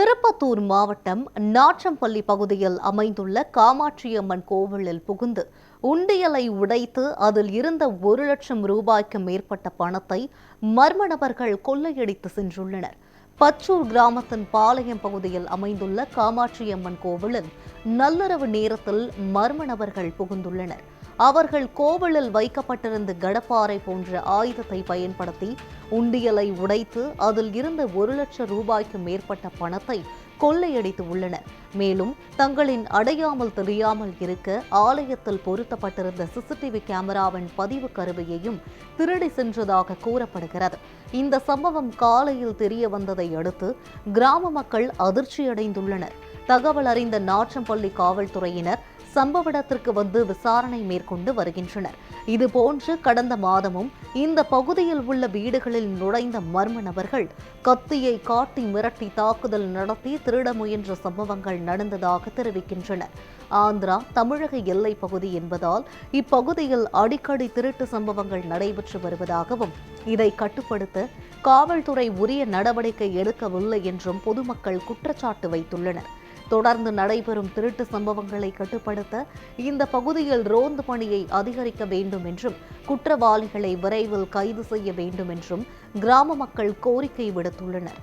திருப்பத்தூர் மாவட்டம் நாற்றம்பள்ளி பகுதியில் அமைந்துள்ள காமாட்சியம்மன் கோவிலில் புகுந்து உண்டியலை உடைத்து அதில் இருந்த 1,00,000 ரூபாய்க்கு மேற்பட்ட பணத்தை மர்ம நபர்கள் கொள்ளையடித்து சென்றுள்ளனர். பச்சூர் கிராமத்தின் பாளையம் பகுதியில் அமைந்துள்ள காமாட்சியம்மன் கோவிலில் நள்ளிரவு நேரத்தில் மர்ம நபர்கள் புகுந்துள்ளனர். அவர்கள் கோவிலில் வைக்கப்பட்டிருந்த கடப்பாறை போன்ற ஆயுதத்தை பயன்படுத்தி உண்டியலை உடைத்து அதில் இருந்த 1,00,000 ரூபாய்க்கு மேற்பட்ட பணத்தை கொள்ளையடித்து உள்ளனர். மேலும் தங்களின் அடையாமல் தெரியாமல் இருக்க ஆலயத்தில் பொருத்தப்பட்டிருந்த சிசிடிவி கேமராவின் பதிவு கருவியையும் திருடி சென்றதாக கூறப்படுகிறது. இந்த சம்பவம் காலையில் தெரிய வந்ததை அடுத்து கிராம மக்கள் அதிர்ச்சியடைந்துள்ளனர். தகவல் அறிந்த நாற்றம்பள்ளி காவல்துறையினர் சம்பவ இடத்திற்கு வந்து விசாரணை மேற்கொண்டு வருகின்றனர். இதுபோன்று கடந்த மாதமும் இந்த பகுதியில் உள்ள வீடுகளில் நுழைந்த மர்ம நபர்கள் கத்தியை காட்டி மிரட்டி தாக்குதல் நடத்தி திருட முயன்ற சம்பவங்கள் நடந்ததாக தெரிவிக்கின்றனர். ஆந்திரா தமிழக எல்லை பகுதி என்பதால் இப்பகுதியில் அடிக்கடி திருட்டு சம்பவங்கள் நடைபெற்று வருவதாகவும் இதை கட்டுப்படுத்த காவல்துறை உரிய நடவடிக்கை எடுக்கவில்லை என்றும் பொதுமக்கள் குற்றச்சாட்டு வைத்துள்ளனர். தொடர்ந்து நடைபெறும் திருட்டு சம்பவங்களை கட்டுப்படுத்த இந்த பகுதியில் ரோந்து பணியை அதிகரிக்க வேண்டும் என்றும் குற்றவாளிகளை விரைவில் கைது செய்ய வேண்டும் என்றும் கிராம மக்கள் கோரிக்கை விடுத்துள்ளனர்.